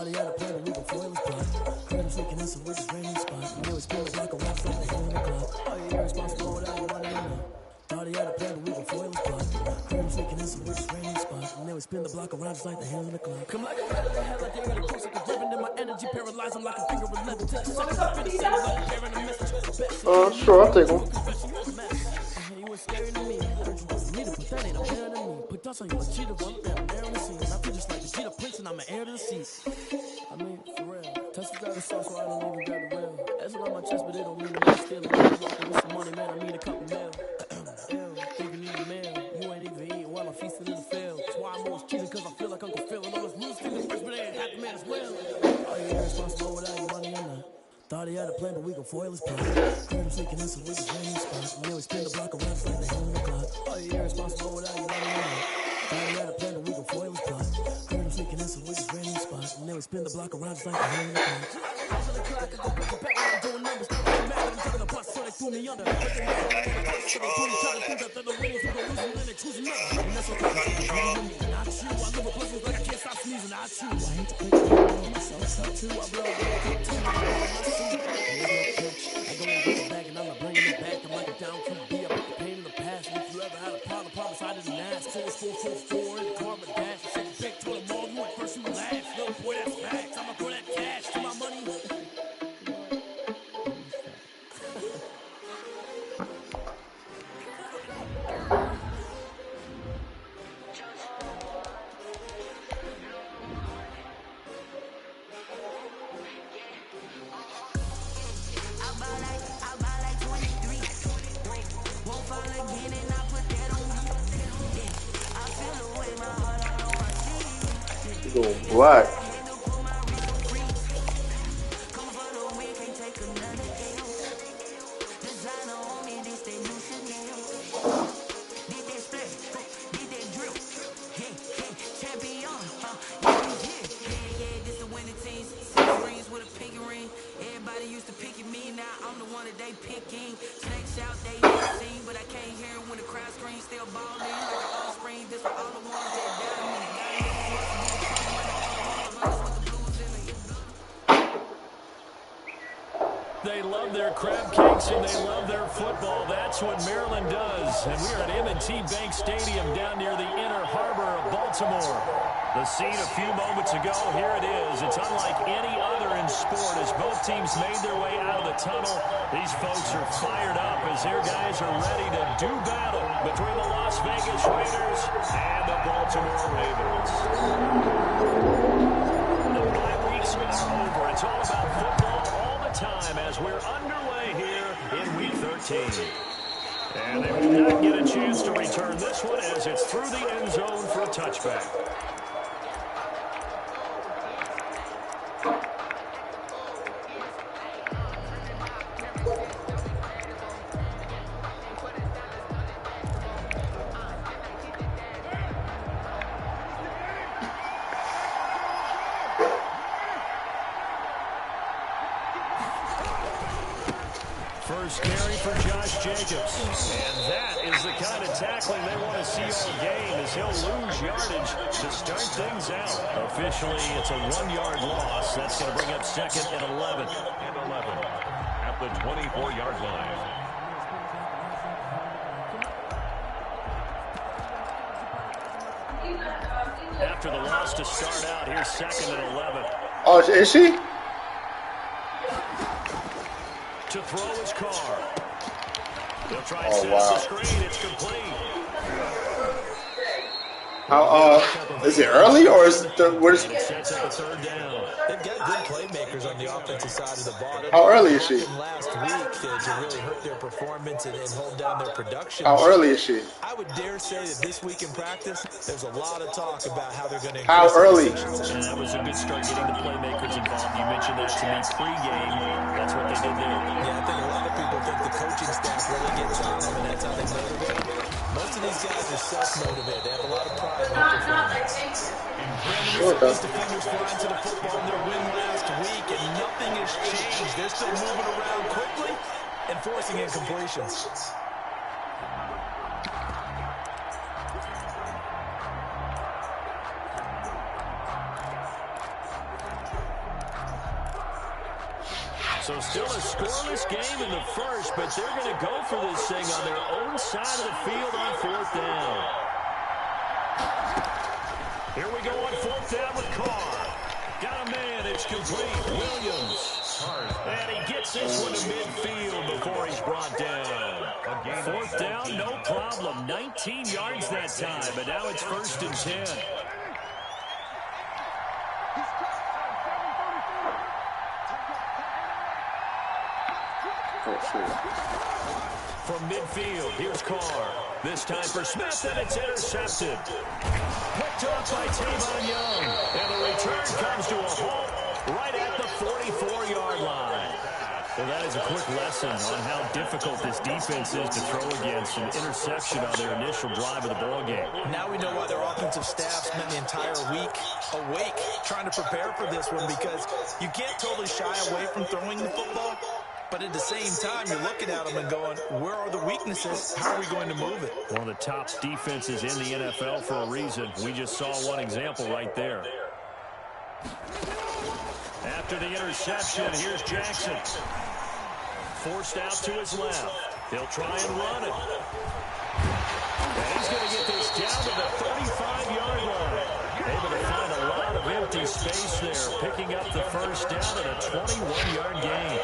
he had a plan, but we gon' foil his plot. Heard him sneaking in some with his raining spot. And they was spinning block around like the hell in the clock. Oh, yeah, irresponsible without your money in there. Thought he had a plan, but we gon' foil his plot. Heard him sneaking in some with his raining spot. And they would spin the block around just like the hands in the clock. Come like a rat in the head, like they got a course like a driven in my energy. Paralyze him like a finger with 11 touch. Sure, I'll take one. You was scary to me. Heard you was needed, but that ain't a pair to me. Put dust on you, a cheetah, one down there on the scene. I feel just like the cheetah prince, and I'm an heir to the seat. I mean, for real. Tested out the sauce, so I don't even grab the wheel. That's on my chest, but it don't mean I'm stealing. I'm walking with some money, man. I mean a couple mil. Think you need a meal. You ain't even eating while I'm feasting in the field. That's why I'm always cheating, cause I feel like Uncle Phil. And all those moves think first, but they ain't half the man as well. Are you irresponsible without your money or not? Thought he had a plan, but we gon' foil his plot. Heard him sneaking in some with his raining spot. And they would spin the block around just like the hell in the clock. Oh, you irresponsible without your money or not? Thought he had a plan, but we gon' foil his plot. Heard him sneaking in some with his raining spot. And they would spin the block around just like the hell in the clock. After the clock, I go back to back when I'm doing numbers. I'm mad that I'm taking a bus, so they threw me under. But they were all on the bus, so they threw each other through that the wings. We gon' lose them, then they choose another. And that's okay, not you. I live with blessings like I can't stop sneezing. I choose. I hate to pick you up, myself too. I blow up my suit. I go and get it back, and I'm not bringing it back. I'm like a down to be up with the pain in the past. And if you ever had a problem, promise I didn't ask. So it's 444 in the car with dash. Shake it back to the mall, you went first, you last. Little boy, that's facts. I'ma throw that cash to my money. Going black. Everybody used to pick at me, now I'm the one that they picking. Snakes out, they ain't seen, but I can't hear when the crowd screams. Still balling like an offspring. This for all the ones that doubted me. They love their crab cakes and they love their football. That's what Maryland does. And we are at M&T Bank Stadium down near the Inner Harbor of Baltimore. The scene a few moments ago, here it is. It's unlike any other in sport as both teams made their way out of the tunnel. These folks are fired up as their guys are ready to do battle between the Las Vegas Raiders and the Baltimore Ravens. The bye weeks are over. It's all about football all the time as we're underway here in Week 13. And they will not get a chance to return this one as it's through the end zone for a touchback. First carry for Josh Jacobs. And that is the kind of tackling they want to see all game as he'll lose yardage to start things out. Officially, it's a 1-yard loss. That's going to bring up second and 11. And 11 at the 24-yard line. After the loss to start out, here's second and 11. Oh, is she? To throw his car. They'll try and set up the screen. It's complete. How, is it early or is the, what is it? Sets up a third down. They've got good playmakers on the offensive side of the ball. How early is she? Last week to really hurt their performance and hold down their production. How early is she? I would dare say that this week in practice, there's a lot of talk about how they're going to. How early? And that was a good start getting the playmakers involved. You mentioned that to me pregame. That's what they did there. Yeah, I think a lot of people think the coaching staff really gets on them, and that's how they motivate. Most of these guys are self-motivated. They have a lot of pride in their performance. These defenders flying to the football in their win last week, and nothing has changed. They're still moving around quickly and forcing incompletions. So still a scoreless game in the first, but they're going to go for this thing on their own side of the field on 4th down. Here we go on 4th down with Carr. Got a man, it's complete. Williams. And he gets this one to midfield before he's brought down. 4th down, no problem. 19 yards that time, but now it's 1st and 10. From midfield, here's Carr. This time for Smith, and it's intercepted. Picked off by Tavon Young. And the return comes to a halt right at the 44-yard line. Well, that is a quick lesson on how difficult this defense is to throw against. An interception on their initial drive of the ballgame. Now we know why their offensive staff spent the entire week awake trying to prepare for this one, because you can't totally shy away from throwing the football. But at the same time, you're looking at them and going, where are the weaknesses? How are we going to move it? One of the top defenses in the NFL for a reason. We just saw one example right there. After the interception, here's Jackson. Forced out to his left. He'll try and run it. And he's going to get this down to the 35-yard line. Able to find a lot of empty space there, picking up the first down at a 21-yard gain.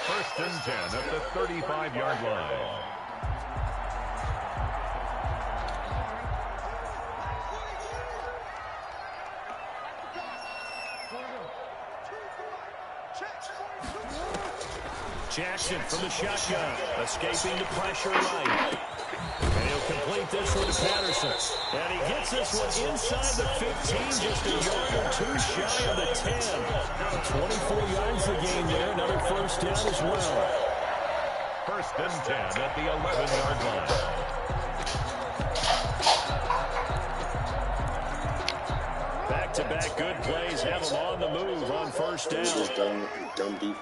1st and 10 at the 35-yard line. Jackson from the shotgun, escaping the pressure right. And he'll complete this one to Patterson. And he gets this one inside the 15, just a yard or two shy of the 10. 24 yards a game there, another first down as well. 1st and 10 at the 11-yard line. Back-to-back good plays have them on the move on 1st down. This is dumb defense.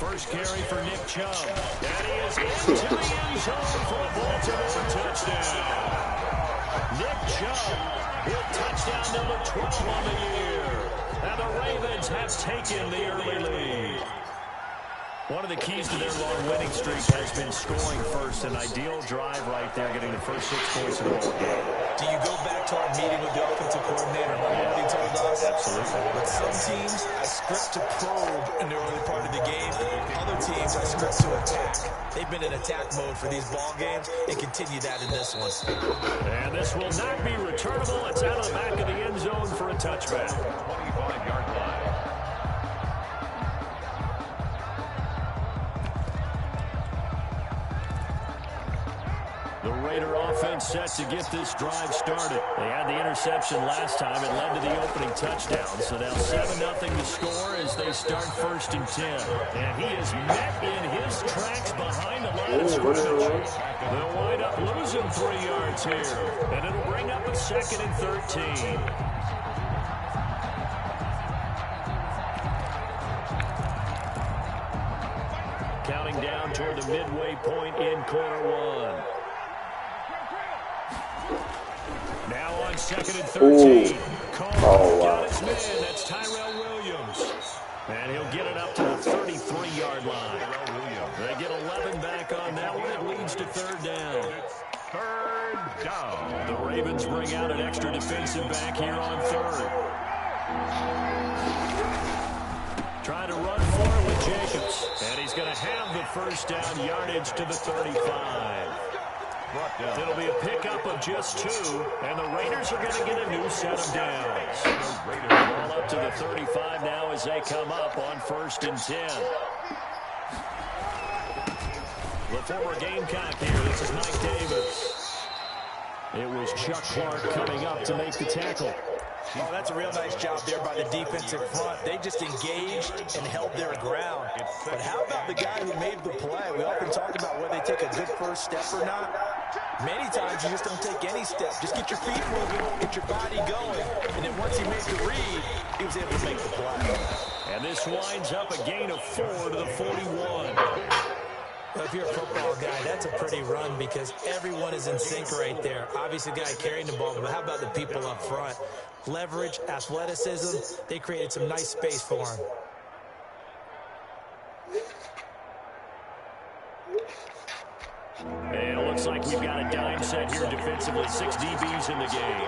First carry for Nick Chubb. And he is into the end zone for a Baltimore touchdown. Nick Chubb with touchdown number 12 on the year. And the Ravens have taken the early lead. One of the keys to their long winning streak has been scoring first. An ideal drive right there, getting the first 6 points of the ball game. Do you go back to our meeting with the offensive coordinator? Remember what he told us? Absolutely. With some teams, I script to probe in the early part of the game. Other teams, I script to attack. They've been in attack mode for these ball games and continue that in this one. And this will not be returnable. It's out of the back of the end zone for a touchback. 25-yard line. The Raider offense set to get this drive started. They had the interception last time. It led to the opening touchdown. So now 7-0 to score as they start 1st and 10. And he is met in his tracks behind the line of scrimmage. They'll wind up losing 3 yards here. And it'll bring up a 2nd and 13. Counting down toward the midway point in quarter one. Now on 2nd and 13. Carr got his man. That's Tyrell Williams. And he'll get it up to the 33-yard line. They get 11 back on that one. It leads to 3rd down. 3rd down. The Ravens bring out an extra defensive back here on 3rd. Trying to run for it with Jacobs. And he's going to have the first down yardage to the 35. It'll be a pickup of just 2, and the Raiders are going to get a new set of downs. Ball up to the 35 now as they come up on 1st and 10. The former Gamecock here. This is Mike Davis. It was Chuck Clark coming up to make the tackle. Oh, that's a real nice job there by the defensive front. They just engaged and held their ground. But how about the guy who made the play? We often talk about whether they take a good first step or not. Many times you just don't take any step. Just get your feet moving, get your body going. And then once he made the read, he was able to make the play. And this winds up a gain of 4 to the 41. Well, if you're a football guy, that's a pretty run because everyone is in sync right there. Obviously, the guy carrying the ball, but how about the people up front? Leverage, athleticism, they created some nice space for him. like we've got a dime set here defensively. 6 DBs in the game.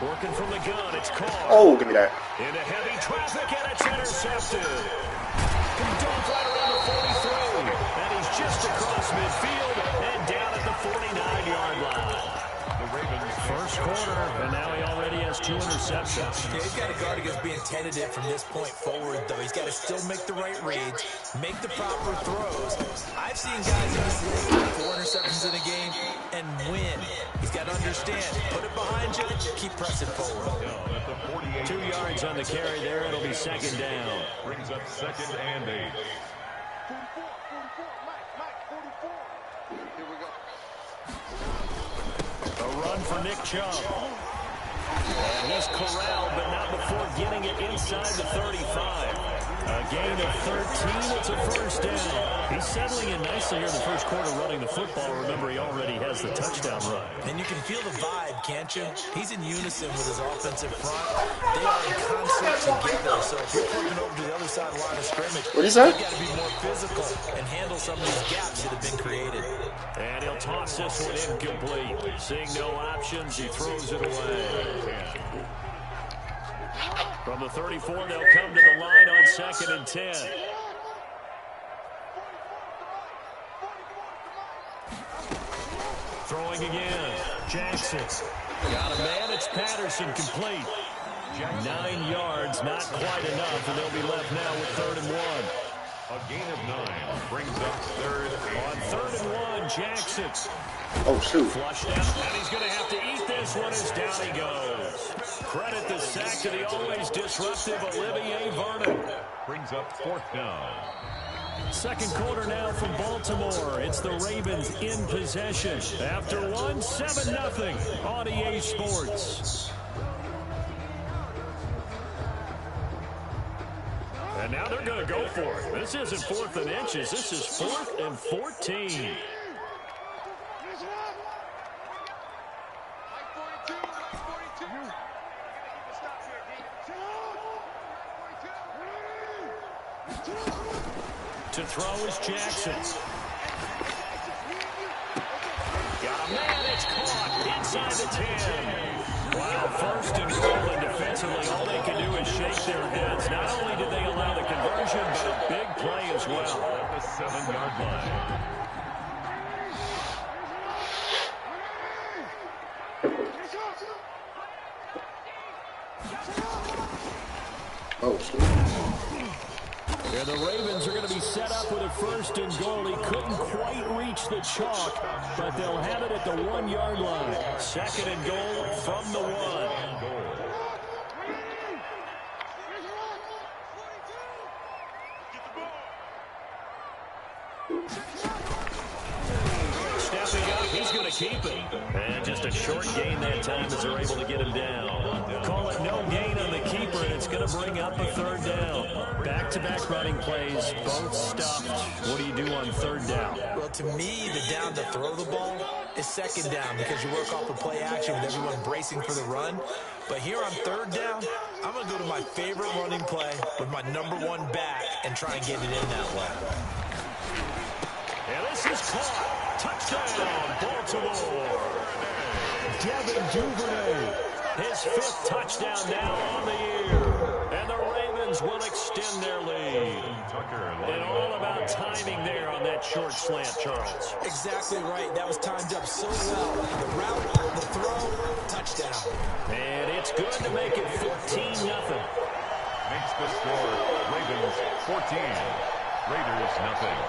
Working from the gun, it's Carr. Oh, give me that. Into heavy traffic, and it's intercepted. Dumped right around the 43. And he's just across midfield and down at the 49-yard line. First quarter, and now he already has 2 interceptions. Yeah, he's got to guard against being tentative from this point forward, though. He's got to still make the right reads, make the proper throws. I've seen guys in this league get 4 interceptions in a game and win. He's got to understand, put it behind you, keep pressing forward. 2 yards on the carry there. It'll be second down. Brings up 2nd and 8. A run for Nick Chubb. And he's corralled, but not before getting it inside the 35. A gain of 13. It's a first down. He's settling in nicely here in the first quarter running the football. Remember, he already has the touchdown run. And you can feel the vibe, can't you? He's in unison with his offensive front. They are in concert together. So if you're flipping over to the other side of the line of scrimmage, what is that? You've got to be more physical and handle some of these gaps that have been created. And he'll toss this one incomplete. Seeing no options, he throws it away. From the 34, they'll come to the line on 2nd and 10. Throwing again. Jackson. Got a man. It's Patterson complete. 9 yards, not quite enough, and they'll be left now with 3rd and 1. A gain of 9 brings up 3rd On 3rd and 1, Jackson. Oh, shoot. Flushed out, and he's going to have to eat this one as down he goes. Credit the sack to the always disruptive Olivier Vernon. Brings up 4th down. Second quarter now from Baltimore. It's the Ravens in possession. After 1, 7-0 on EA Sports. And now they're going to go for it. This isn't 4th and inches. This is 4th and 14. To throw is Jackson. Got a man, it's caught inside the 10. Wow, 1st and goal, and defensively, all they can do is shake their heads. Not only did they allow the conversion, but a big play as well. At the 7-yard line. Oh, shoot. And the Ravens are going to be set up with a 1st and goal. He couldn't quite reach the chalk, but they'll have it at the 1-yard line. 2nd and goal from the 1. Stepping up, he's going to keep it. And just a short gain that time as they're able to get him down. Call it no gain on the keeper, and it's going to bring up a 3rd down. Back-to-back running plays, both stuffed. What do you do on 3rd down? Well, to me, the down to throw the ball is 2nd down because you work off a play action with everyone bracing for the run. But here on 3rd down, I'm going to go to my favorite running play with my #1 back and try and get it in that way. And this is caught. Touchdown, Baltimore. Devin Duvernay, his 5th touchdown now on the year. And the Ravens will extend their lead. And all about timing there on that short slant, Charles. Exactly right. That was timed up so well. The route, the throw, touchdown. And it's good to make it 14-0. Makes the score Ravens 14, Raiders nothing.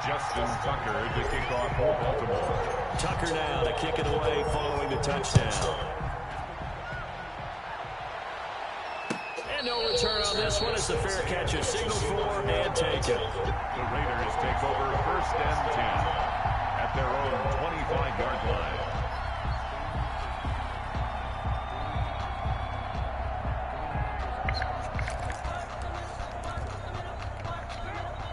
Justin Tucker to kick off for Baltimore. Tucker now to kick it away following the touchdown. And no return on this one. It's a fair catch, a signal for and take it. The Raiders take over 1st and 10 at their own 25-yard line.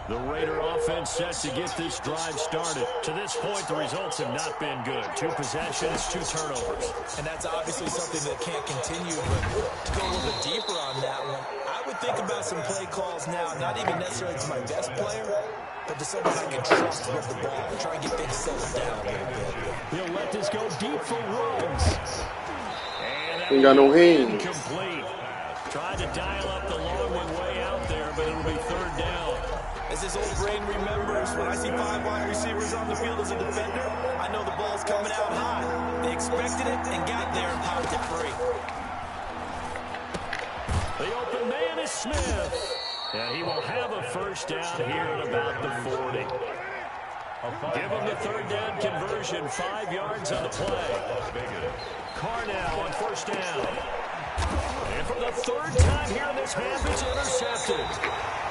The Raider offense set to get this drive started. To this point, the results have not been good. 2 possessions, 2 turnovers. And that's obviously something that can't continue. But to go a little bit deeper on that one, I would think about some play calls now, not even necessarily to my best player, but to someone I can trust with the ball. Try and get things settled down a little bit. He'll let this go deep for Ruggs. Ain't got no hands. Complete. Tried to dial up the long one way out there, but it'll be third down. As his old brain remembers, when I see 5 wide receivers on the field as a defender, I know the ball's coming out high. They expected it and got there and popped it free. The open man is Smith. And he will have a first down here at about the 40. Give him the third down conversion, 5 yards on the play. Carnell on first down. And for the third time here in this half, it's intercepted.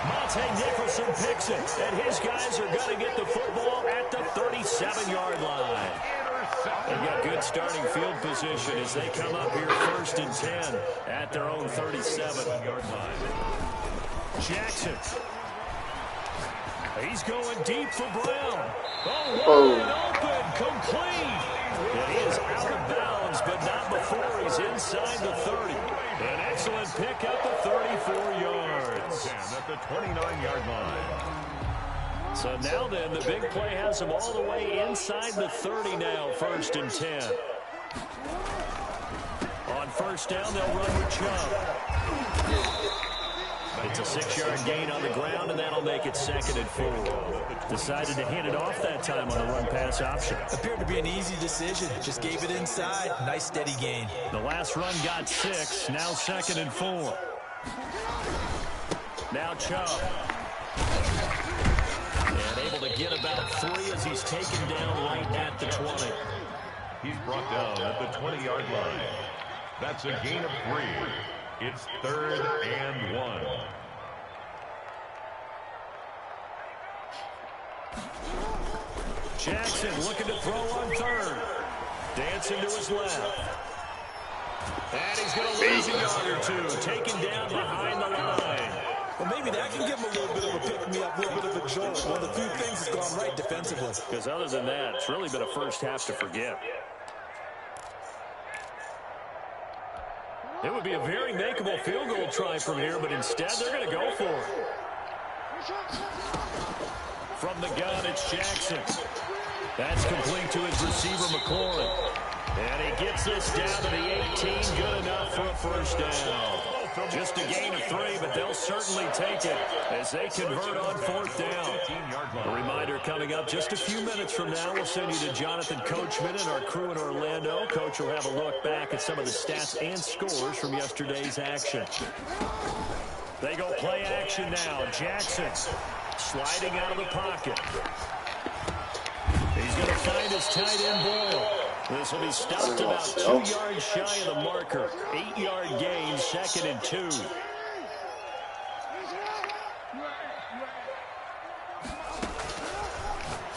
Monte Nicholson picks it, and his guys are going to get the football at the 37-yard line. They've got good starting field position as they come up here first and 10 at their own 37-yard line. Jackson. He's going deep for Brown. Wide open, complete. And he is out of bounds, but not before he's inside the 30. An excellent pickup of 34 yards. At the 29-yard line. So now then, the big play has him all the way inside the 30 now, first and 10. On first down, they'll run with Chubb. It's a 6-yard gain on the ground, and that'll make it 2nd and 4. Decided to hand it off that time on the run-pass option. Appeared to be an easy decision. Just gave it inside. Nice, steady gain. The last run got 6. Now 2nd and 4. Now Chubb. And able to get about 3 as he's taken down right at the 20. He's brought down at the 20-yard line. That's a gain of 3. It's 3rd and 1. Jackson looking to throw on third. Dancing to his left. And he's going to lose a yard or 2. Taken down behind the line. Well, maybe that can give him a little bit of a pick-me-up, a little bit of a jolt. One of the few things that's gone right defensively. Because other than that, it's really been a first half to forget. It would be a very makeable field goal try from here, but instead they're going to go for it. From the gun, it's Jackson. That's complete to his receiver, McLaurin. And he gets this down to the 18, good enough for a first down. Just a gain of 3, but they'll certainly take it as they convert on 4th down. A reminder coming up just a few minutes from now, we'll send you to Jonathan Coachman and our crew in Orlando. Coach will have a look back at some of the stats and scores from yesterday's action. They go play action now. Jackson sliding out of the pocket. He's going to find his tight end Boyle. This will be stopped about 2 yards shy of the marker. 8-yard gain, 2nd and 2.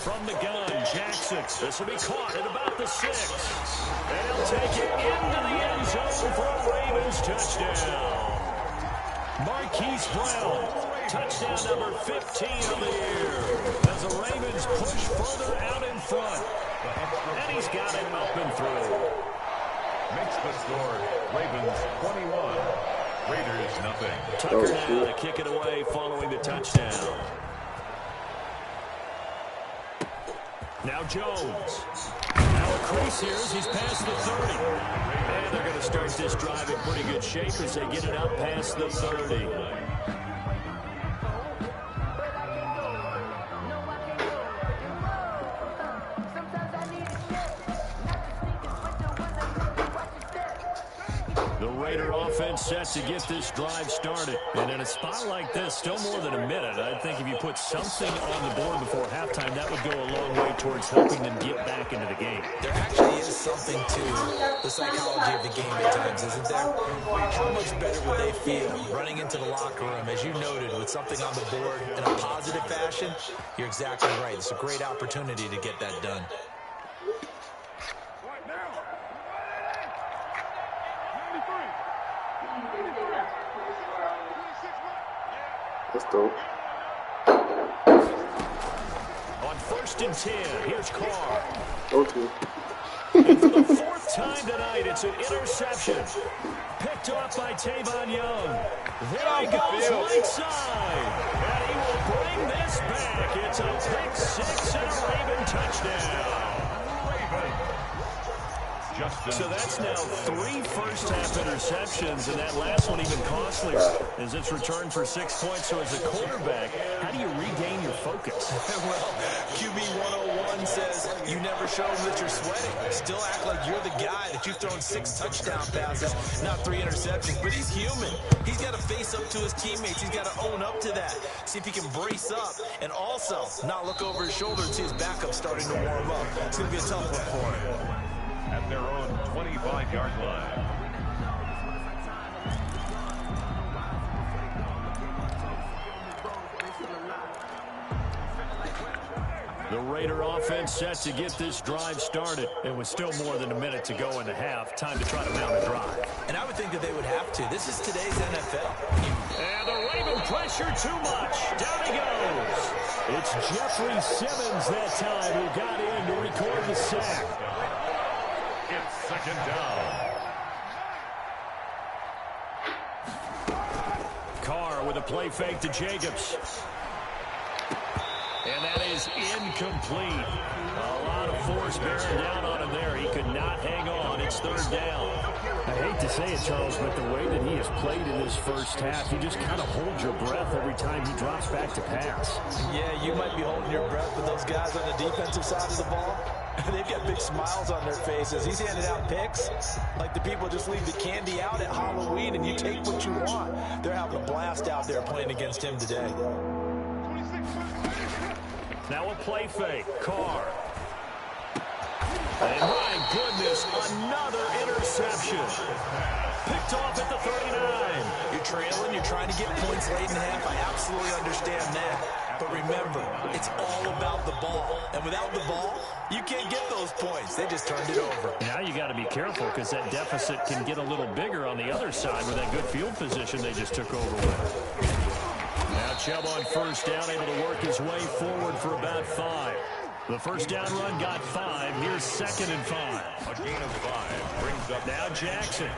From the gun, Jackson. This will be caught at about the 6. And he'll take it into the end zone for a Ravens touchdown. Marquise Brown, touchdown number 15 of the year. As the Ravens push further out in front. And he's got it up and through. Makes the score Ravens 21. Raiders nothing. Tucker now to kick it away following the touchdown. Now Jones. Now a crease here as he's past the 30. And they're going to start this drive in pretty good shape as they get it up past the 30. The Raider offense set to get this drive started. And in a spot like this, still more than a minute, I think if you put something on the board before halftime, that would go a long way towards helping them get back into the game. There actually is something to the psychology of the game at times, isn't there? How much better would they feel running into the locker room, as you noted, with something on the board in a positive fashion? You're exactly right. It's a great opportunity to get that done. That's dope. On 1st and 10, here's Carr. Okay. And for the 4th time tonight, it's an interception. Picked off by Tavon Young. There he goes right side. And he will bring this back. It's a pick six and a Raven touchdown. So that's now 3 first-half interceptions, and that last one even costlier as it's returned for 6 points. So as a quarterback, how do you regain your focus? Well, QB 101 says you never show them that you're sweating. Still act like you're the guy that you've thrown 6 touchdown passes, not 3 interceptions. But he's human. He's got to face up to his teammates. He's got to own up to that. See if he can brace up and also not look over his shoulder and see his backup starting to warm up. It's going to be a tough one for him. At their own 25-yard line. The Raider offense set to get this drive started. It was still more than a minute to go in the half. Time to try to mount a drive. And I would think that they would have to. This is today's NFL. And the Raven pressure too much. Down he goes. It's Jeffrey Simmons that time who got in to record the sack. It's second down. Carr with a play fake to Jacobs. And that is incomplete. A lot of force bearing down on him there. He could not hang on. It's third down. I hate to say it, Charles, but the way that he has played in this first half, you just kind of hold your breath every time he drops back to pass. Yeah, you might be holding your breath, but those guys on the defensive side of the ball, they've got big smiles on their faces. He's handing out picks like the people just leave the candy out at Halloween and you take what you want. They're having a blast out there playing against him today. Now a play fake. Carr. And my goodness, another interception. Picked off at the 39. You're trailing, you're trying to get points late in the half. I absolutely understand that. But remember, it's all about the ball. And without the ball, you can't get those points. They just turned it over. Now you got to be careful because that deficit can get a little bigger on the other side with that good field position they just took over with. Now Chubb on first down, able to work his way forward for about 5. The first down run got 5. Here's 2nd and 5. A gain of 5 brings up now Jackson.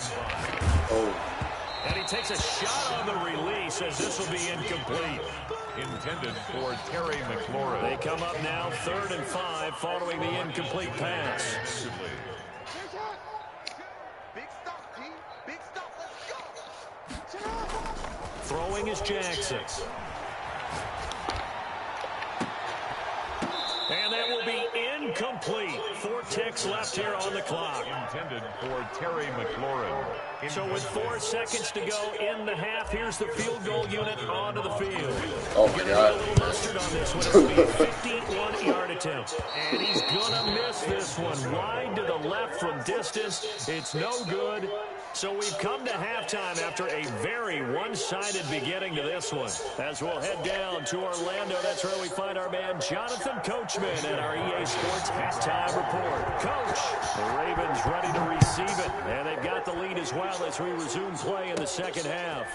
And he takes a shot on the release as this will be incomplete. intended for Terry McLaurin. They come up now 3rd and 5 following the incomplete pass. Throwing is Jackson. And that will be incomplete. 4 ticks left here on the clock. Intended for Terry McLaurin. So with 4 seconds to go in the half, here's the field goal unit onto the field. Oh, my God. A little mustard on this one. It'll be a 51-yard attempt. And he's going to miss this one. Wide to the left from distance. It's no good. So we've come to halftime after a very one-sided beginning to this one. As we'll head down to Orlando, that's where we find our man Jonathan Coachman at our EA Sports Halftime Report. Coach, the Ravens ready to receive it, and they've got the lead as well as we resume play in the second half.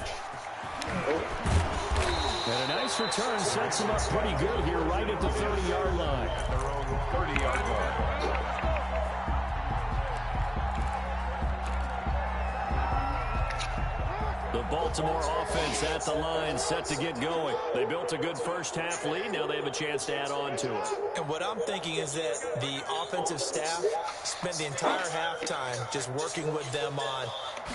And a nice return sets them up pretty good here right at the 30-yard line. Their own 30-yard line. The Baltimore offense at the line, set to get going. They built a good first-half lead. Now they have a chance to add on to it. And what I'm thinking is that the offensive staff spent the entire halftime just working with them on,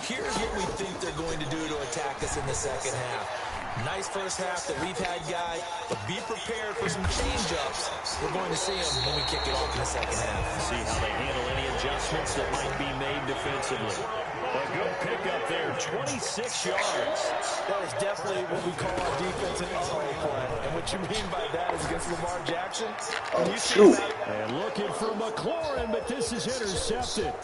here's what we think they're going to do to attack us in the second half. Nice first half that we've had, guys, but be prepared for some change-ups. We're going to see them when we kick it off in the second half. See how they handle any adjustments that might be made defensively. A good pickup there, 26 yards. That is definitely what we call our defense in uh-oh play. And what you mean by that is against Lamar Jackson. Oh, shoot. And looking for McLaurin, but this is intercepted.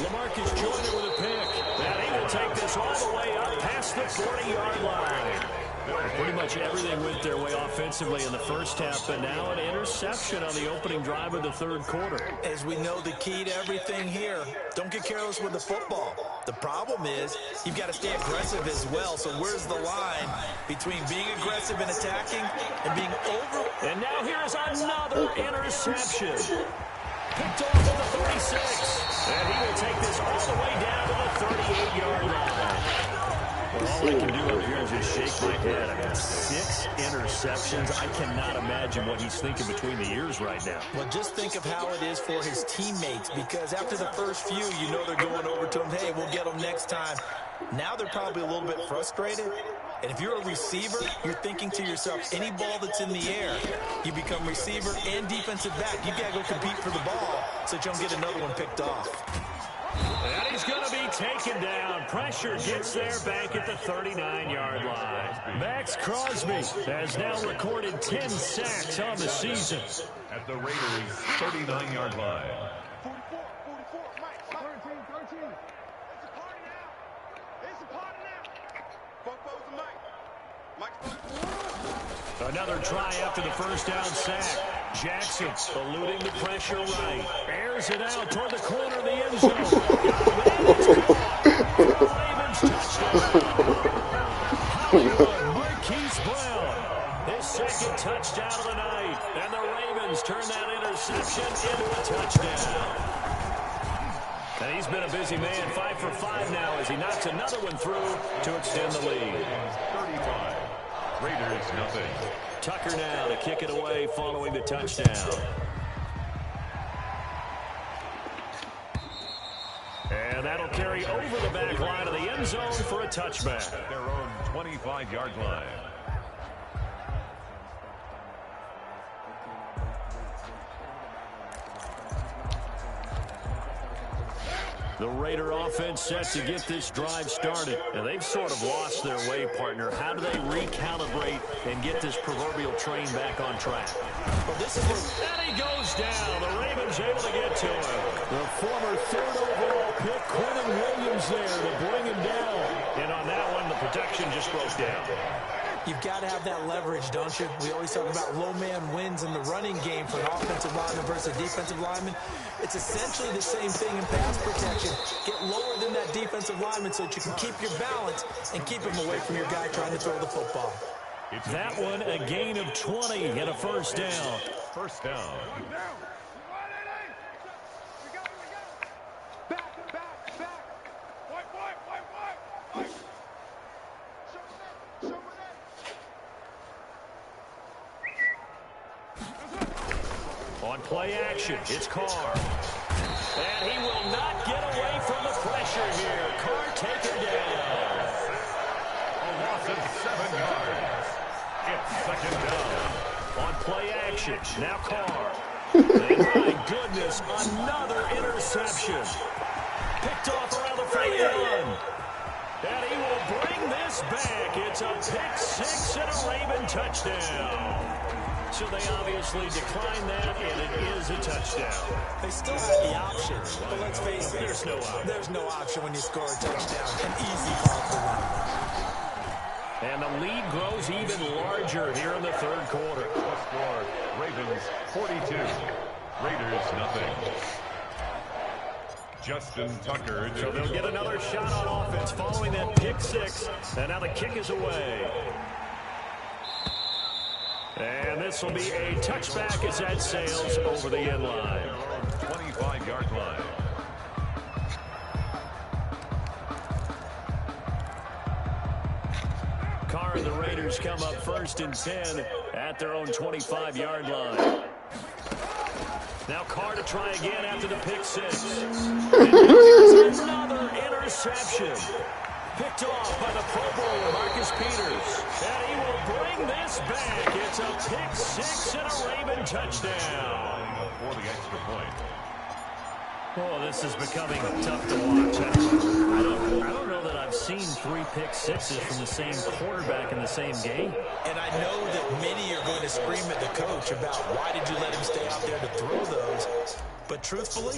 LaMarcus Joyner with a pick. And he will take this all the way up past the 40-yard line. Pretty much everything went their way offensively in the first half, but now an interception on the opening drive of the third quarter. As we know, the key to everything here, don't get careless with the football. The problem is you've got to stay aggressive as well. So where's the line between being aggressive and attacking and being over? And now here's another interception. Picked off at the 36. And he will take this all the way down to the 38-yard line. Well, all I can do up here is just shake my head. I mean, 6 interceptions. I cannot imagine what he's thinking between the ears right now. Well, just think of how it is for his teammates, because after the first few, you know they're going over to him, hey, we'll get them next time. Now they're probably a little bit frustrated. And if you're a receiver, you're thinking to yourself, any ball that's in the air, you become receiver and defensive back. You got to go compete for the ball so that you don't get another one picked off. And he's going to be taken down. Pressure gets there back at the 39-yard line. Max Crosby has now recorded 10 sacks on the season. At the Raiders' 39-yard line. 44, Mike, 13. It's a party now. It's a party now. Four to Mike. Another try after the first down sack. Jackson eluding the pressure right. Airs it out toward the corner of the end zone. Ravens touchdown. Hollywood Marquise Brown. His second touchdown of the night. And the Ravens turn that interception into a touchdown. And he's been a busy man, 5 for 5 now as he knocks another one through to extend the lead. 35. Raiders nothing. Tucker now to kick it away following the touchdown. And that'll carry over the back line of the end zone for a touchback. At their own 25-yard line. The Raider offense set to get this drive started. And they've sort of lost their way, partner. How do they recalibrate and get this proverbial train back on track? Well, this is where... And he goes down. The Ravens able to get to him. The former 3rd overall pick, Quentin Williams there to bring him down. And on that one, the protection just broke down. You've got to have that leverage, don't you? We always talk about low man wins in the running game for an offensive lineman versus a defensive lineman. It's essentially the same thing in pass protection. Get lower than that defensive lineman so that you can keep your balance and keep him away from your guy trying to throw the football. That one, a gain of 20 and a first down. First down. On play action, it's Carr. And he will not get away from the pressure here. Carr taken down. A loss of 7 yards. It's second down. On play action, now Carr. And my goodness, another interception. Picked off around the 41. And he will bring this back. It's a pick 6 and a Raven touchdown. So they obviously declined that, and it is a touchdown. They still have the option, but let's face it, There's no option. There's no option when you score a touchdown. An easy call for them. And the lead grows even larger here in the third quarter. The score, Ravens 42. Raiders nothing. Justin Tucker. So they'll get another shot on offense following that pick 6. And now the kick is away. And this will be a touchback as that sails over the end line. 25-yard line. Carr and the Raiders come up 1st and 10 at their own 25-yard line. Now Carr to try again after the pick 6. And there's another interception. Picked off by the Pro Bowler, Marcus Peters. And he will bring this back. It's a pick 6 and a Raven touchdown. For the extra point. Oh, this is becoming tough to watch. I don't know that I've seen 3 pick 6s from the same quarterback in the same game. And I know that many are going to scream at the coach about why did you let him stay out there to throw those. But truthfully,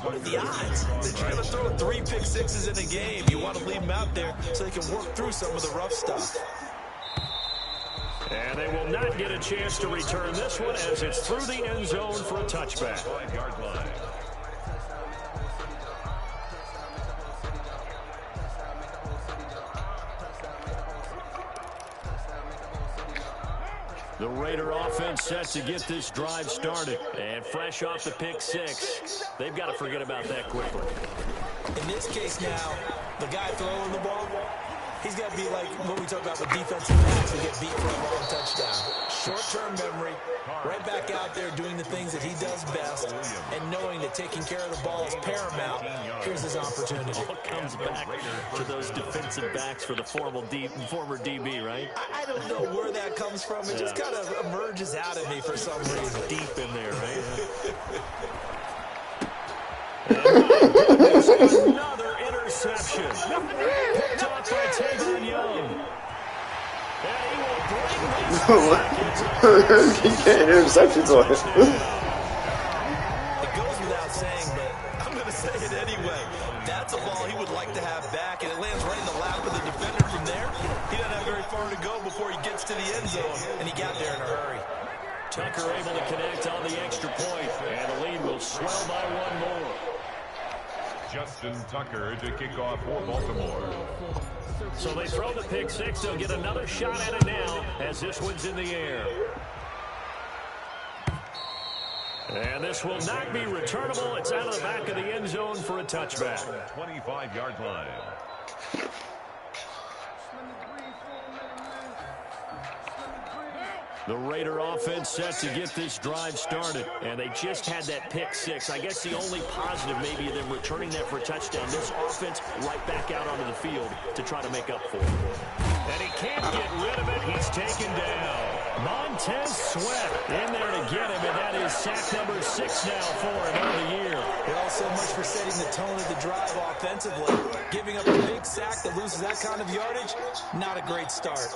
what are the odds that you're going to throw 3 pick 6s in a game? You want to leave them out there so they can work through some of the rough stuff. And they will not get a chance to return this one as it's through the end zone for a touchback. 5-yard line. The Raider offense set to get this drive started. And fresh off the pick 6, they've got to forget about that quickly. In this case now, the guy throwing the ball, He's got to be like what we talk about with defensive backs who get beat for a long touchdown. Short-term memory, right back out there doing the things that he does best, and knowing that taking care of the ball is paramount. Here's his opportunity. All comes back to those defensive backs for the former DB, right? I don't know where that comes from. It just kind of emerges out of me for some reason. Deep in there, right? Another interception. Picked off by Tavon Young. And he will bring this back. He can't interceptions on it. It goes without saying, but I'm going to say it anyway. That's a ball he would like to have back, and it lands right in the lap of the defender from there. He doesn't have very far to go before he gets to the end zone, and he got there in a hurry. Tucker able to connect on the extra point, and the lead will swell by one more. Justin Tucker to kick off for Baltimore. So they throw the pick six. They'll get another shot at it now as this one's in the air. And this will not be returnable. It's out of the back of the end zone for a touchback. 25-yard line. The Raider offense set to get this drive started, and they just had that pick six. I guess the only positive maybe of them returning that for a touchdown. This offense right back out onto the field to try to make up for it. And he can't get rid of it. He's taken down. Montez Sweat in there to get him, and that is sack number 6 now for him on the year. Well, so much for setting the tone of the drive offensively. Giving up a big sack that loses that kind of yardage, not a great start.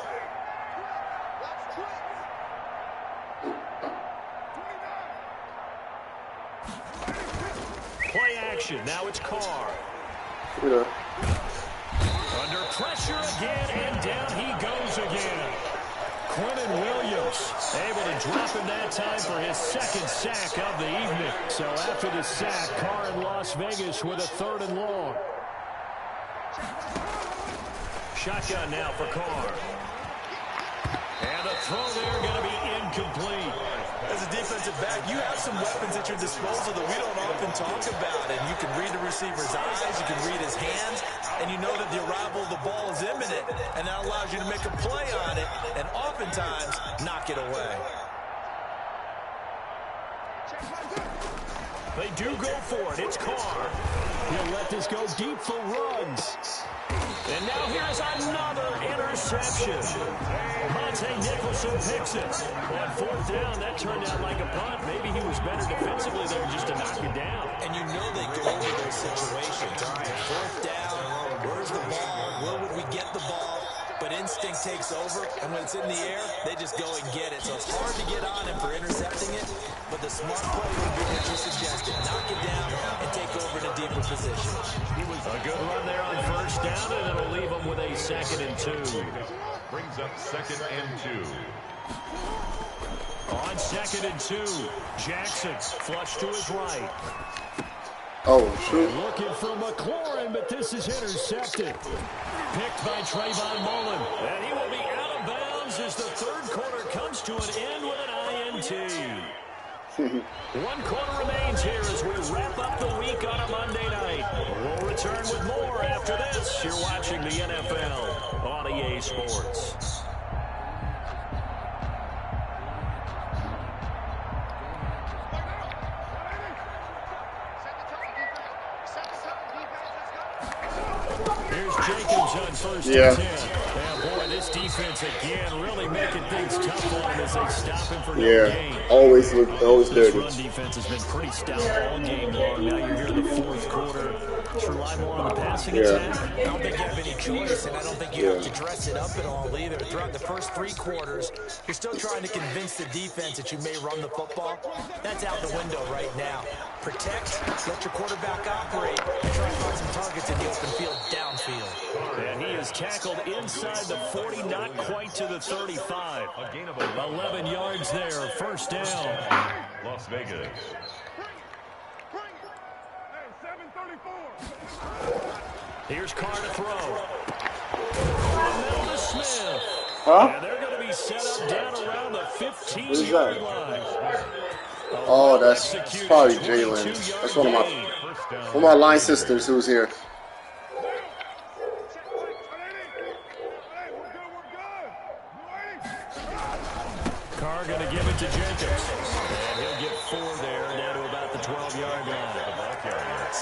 Play action. Now it's Carr. Yeah. Under pressure again, and down he goes again. Quentin Williams able to drop him that time for his second sack of the evening. So after the sack, Carr in Las Vegas with a 3rd and long. Shotgun now for Carr. And the throw there going to be incomplete. As a defensive back, you have some weapons at your disposal that we don't often talk about. And you can read the receiver's eyes, you can read his hands, and you know that the arrival of the ball is imminent. And that allows you to make a play on it and oftentimes knock it away. They do go for it. It's Carr. He'll let this go deep for Ruggs. And now here's another interception. Monte Nicholson picks it. On 4th down, that turned out like a punt. Maybe he was better defensively than just to knock it down. And you know they go over those situations. All right, 4th down, where's the ball? Where would we get the ball? But instinct takes over, and when it's in the air, they just go and get it. So it's hard to get on him for intercepting it, but the smart play would be what you suggested. Knock it down and take over in a deeper position. A good run there on 1st down, and it'll leave him with a 2nd and 2. Brings up 2nd and 2. On 2nd and 2, Jackson flush to his right. Oh, shoot. Looking for McLaurin, but this is intercepted. Picked by Trayvon Mullen. And he will be out of bounds as the 3rd quarter comes to an end with an INT. 1 quarter remains here as we wrap up the week on a Monday night. We'll return with more after this. You're watching the NFL on EA Sports. Here's Jacobs on 1st and 10. And boy, this defense again really making things tough on him as they stop him for no gain. Always This dirty. run defense has been pretty stout all game long. Now you're here in the 4th quarter. Just rely more on the passing attack. I don't think you have any choice, and I don't think you have to dress it up at all either. Throughout the first 3 quarters, you're still trying to convince the defense that you may run the football. That's out the window right now. Protect, let your quarterback operate, and try to find some targets in the open field downfield. And he is tackled inside the 40, not quite to the 35. A gain of 11 yards there, 1st down. Las Vegas. Here's Carr to throw. Middle to Smith. Huh? And they're going to be set up down around the 15-yard line. Oh, that's probably Jalen. That's one of my line sisters who's here.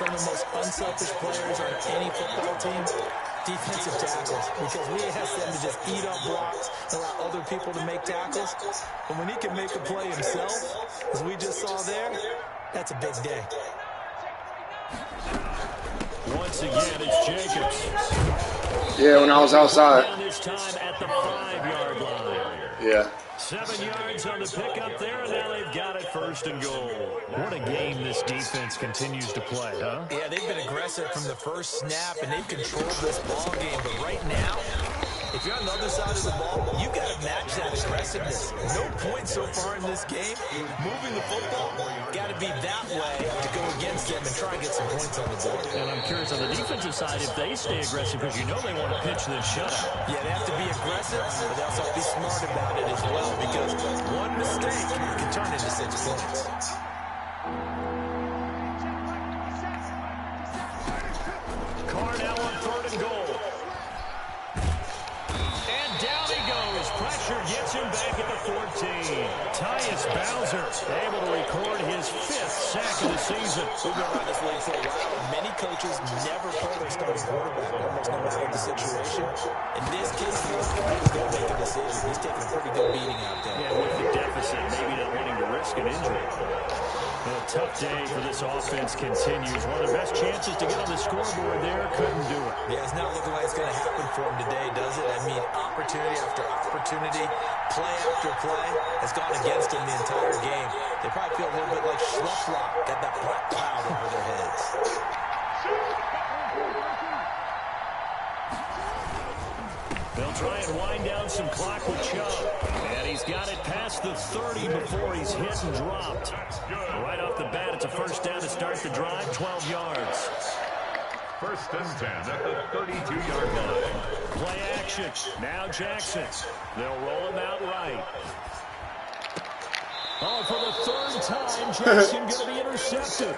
some of the most unselfish players on any football team? Defensive tackles, because we ask them to just eat up blocks and allow other people to make tackles. But when he can make a play himself, as we just saw there, that's a big day. Once again, it's Jacobs. Yeah, when I was outside. Down this time at the 5-yard line. Yeah. 7 yards on the pickup there, and now they've got it 1st and goal. What a game this defense continues to play, huh? Yeah, they've been aggressive from the first snap, and they've controlled this ball game. But right now, if you're on the other side of the ball, you've got to match that aggressiveness. No points so far in this game. Moving the football, got to be that way to go against them and try and get some points on the board. And I'm curious on the defensive side if they stay aggressive, because you know they want to pitch this shutout. Yeah, they have to be aggressive, but they also have to be smart about it as well, because one mistake can turn into 6 points. Carr now on 3rd and goal. And down he goes. Pressure gets him back at the 14. Tyus Bowser able to record his 5th sack of the season. We've been around this league for a while. Many coaches never pull their starting quarterback, almost no matter the situation. In this case, he's going to make a decision. He's taking a pretty good beating out there. Yeah, with the deficit, maybe not wanting to risk an injury. A tough day for this offense continues. One of their best chances to get on the scoreboard there, couldn't do it. Yeah, it's not looking like it's going to happen for him today, does it? I mean, opportunity after opportunity, play after play has gone against him the entire game. They probably feel a little bit like Schlufflock, got that black cloud over their heads. They'll try and wind down some clock with Chubb. And he's got it past the 30 before he's hit and dropped. Right off the bat, it's a 1st down to start the drive, 12 yards. 1st and 10 at the 32-yard line. Play action. Now Jackson. They'll roll him out right. Oh, for the 3rd time, Jackson going to be intercepted.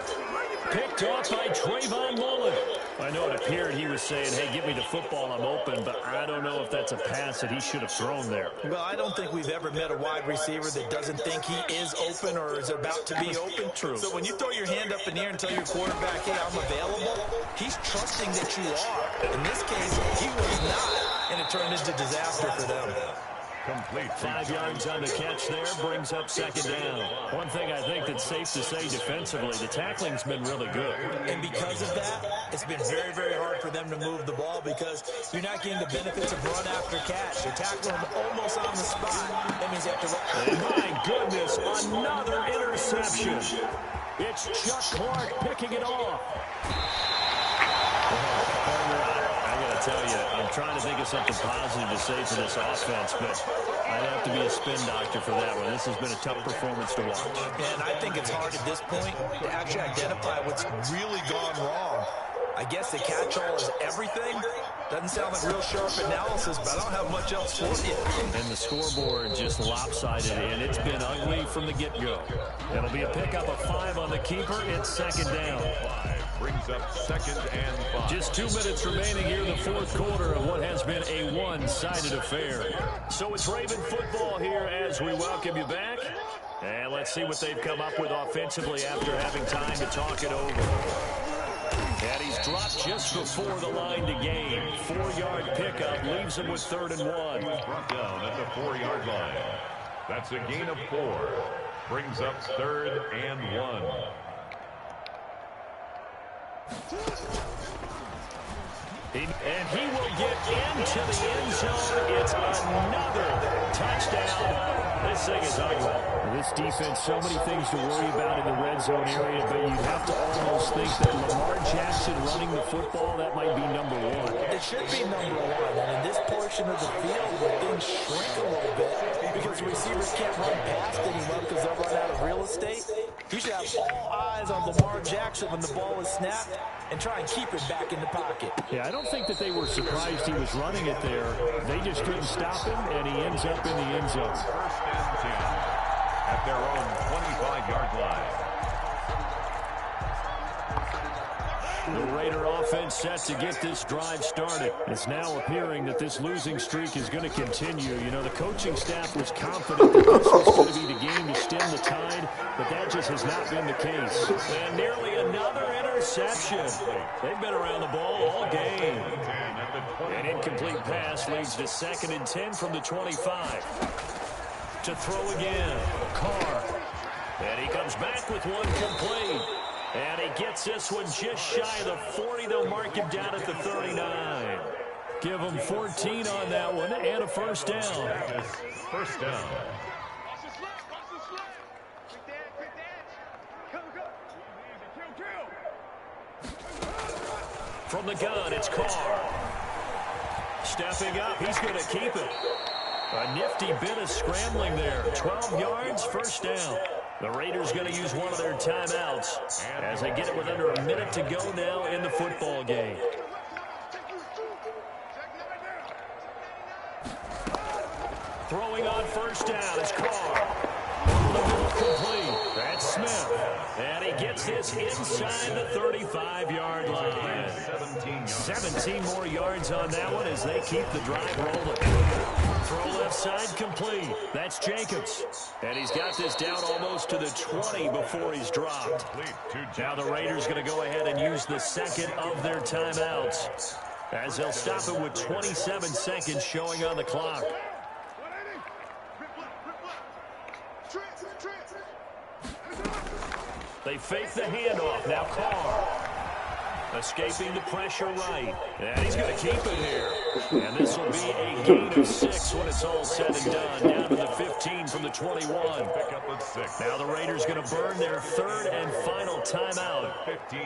Picked off by Trayvon Mullen. I know it appeared he was saying, hey, give me the football, I'm open, but I don't know if that's a pass that he should have thrown there. Well, I don't think we've ever met a wide receiver that doesn't think he is open or is about to be open. True. So when you throw your hand up in the air and tell your quarterback, hey, I'm available, he's trusting that you are. In this case, he was not, and it turned into disaster for them. Complete. 5 yards on the catch there, brings up 2nd down. One thing I think that's safe to say defensively, the tackling's been really good. And because of that, it's been very, very hard for them to move the ball because you're not getting the benefits of run after catch. You're tackling them almost on the spot. That means you have to run. And my goodness, another interception. It's Chuck Clark picking it off. I tell you, I'm trying to think of something positive to say for this offense, but I'd have to be a spin doctor for that one. This has been a tough performance to watch. And I think it's hard at this point to actually identify what's really gone wrong. I guess the catch-all is everything. Doesn't sound like real sharp analysis, but I don't have much else for you. And the scoreboard just lopsided, and it's been ugly from the get-go. It'll be a pickup of 5 on the keeper. It's 2nd down. Brings up 2nd and 5. Just 2 minutes remaining here in the 4th quarter of what has been a one-sided affair. So it's Raven football here as we welcome you back. And let's see what they've come up with offensively after having time to talk it over. And he's dropped just before the line to gain. 4-yard pickup leaves him with 3rd and 1. Brought down at the 4-yard line. That's a gain of 4. Brings up 3rd and 1. And he will get into the end zone. It's another touchdown. This thing is ugly. This defense, so many things to worry about in the red zone area, but you'd have to almost think that Lamar Jackson running the football, that might be number 1. It should be number 1. And in this portion of the field, where things shrink a little bit because the receivers can't run past anyone because they'll run out of real estate, you should have all eyes on Lamar Jackson when the ball is snapped and try and keep it back in the pocket. Yeah, I don't think that they were surprised he was running it there. They just couldn't stop him, and he ends up in the end zone. 1st and 10 at their own 25-yard line. The Raider offense set to get this drive started. It's now appearing that this losing streak is going to continue. You know, the coaching staff was confident that this was going to be the game to stem the tide, but that just has not been the case. And nearly another interception. interception. They've been around the ball all game. An incomplete pass leads to 2nd and 10 from the 25. To throw again, Carr. And he comes back with one complete. And he gets this one just shy of the 40. They'll mark him down at the 39. Give him 14 on that one and a first down. First down. From the gun, it's Carr. Stepping up, he's going to keep it. A nifty bit of scrambling there. 12 yards, first down. The Raiders going to use one of their timeouts as they get it with under a minute to go now in the football game. Throwing on first down is Carr. Complete. That's Smith. And he gets this inside the 35-yard line. 17 more yards on that one as they keep the drive rolling. Throw left side complete. That's Jacobs. And he's got this down almost to the 20 before he's dropped. Now the Raiders going to go ahead and use the second of their timeouts as they'll stop it with 27 seconds showing on the clock. They fake the handoff. Now Carr. Escaping the pressure right. And he's going to keep it here. And this will be a gain of 6 when it's all said and done. Down to the 15 from the 21. Now the Raiders going to burn their third and final timeout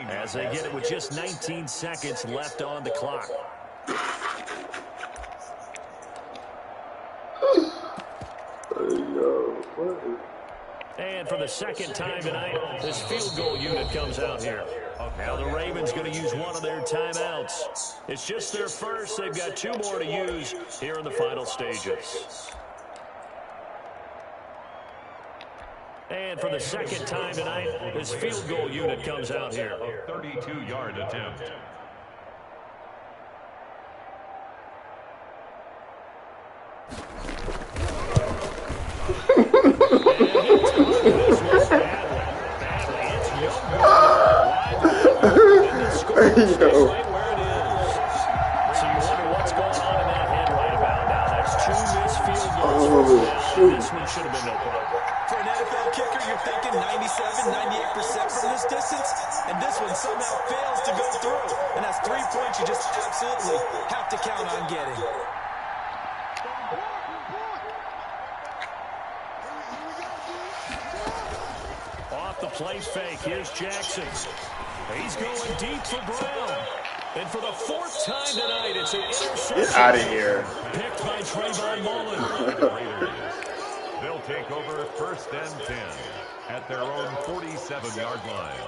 as they get it with just 19 seconds left on the clock. And for the second time tonight, this field goal unit comes out here. Now the Ravens going to use one of their timeouts. It's just their first. They've got 2 more to use here in the final stages. And for the second time tonight, this field goal unit comes out here. A 32-yard attempt. This one should have been no problem. For an NFL kicker, you're thinking 97, 98% from this distance, and this one somehow fails to go through. And that's 3 points you just absolutely have to count on getting. Off the play fake, here's Jackson. He's going deep for Brown. And for the 4th time tonight, it's an interception. Get out of here. Picked by Trayvon Mullen. They'll take over 1st and 10 at their own 47-yard line.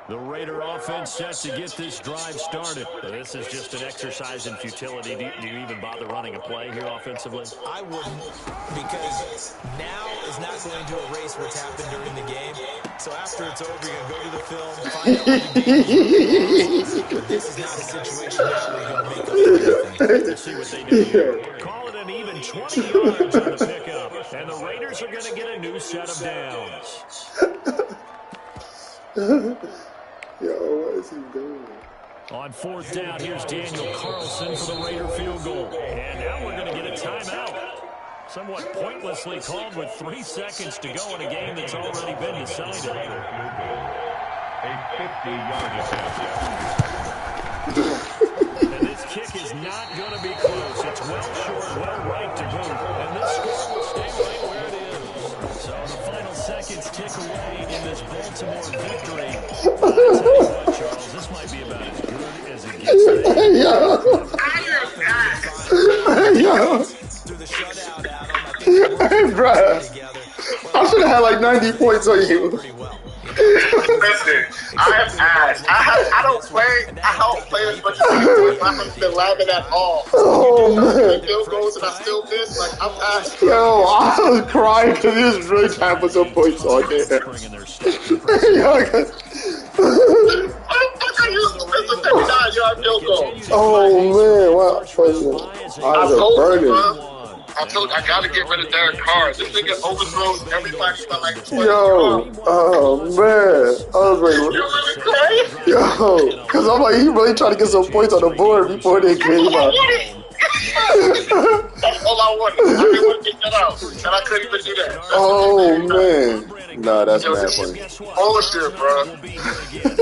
The Raider offense set to get this drive started. This is just an exercise in futility. Do you even bother running a play here offensively? I wouldn't, because now is not going to erase what's happened during the game. So after it's over, you're going to go to the film, find out what the game is. But this is not a situation now where you're going to make up for anything. Let's see what they do here. Call it an even 20 yards on the pickup. And the Raiders are going to get a new set of downs. Yo, what is he doing? On 4th down, here's Daniel Carlson for the Raider field goal. And now we're going to get a timeout. Somewhat pointlessly called with 3 seconds to go in a game that's already been decided. A 50-yard attempt. And this kick is not going to be close. It's well short, well right to boot. And this score will stay right where it is. So the final seconds tick away in this Baltimore victory. I'll tell you what, Charles, this might be about as good as it gets. Through the shutout, Adam, Hey, bruh. I should have had like 90 points on you. Listen, I have asked. I don't play as much as I haven't been laughing at all. Oh, man. Field goals and I still miss. Like, I'm asked. Yo, I was crying because this really trying to put some points on there. Oh, man. What? Eyes are burning. I gotta get rid of Derek Carr. This nigga overthrows everybody by like 20 Yo, oh man, I was like, yo, because I'm like, he really trying to get some points on the board before they came out. That's all I wanted. I didn't want to get that out, and I couldn't even do that. Oh man, nah, that's mad funny. Bullshit, bro.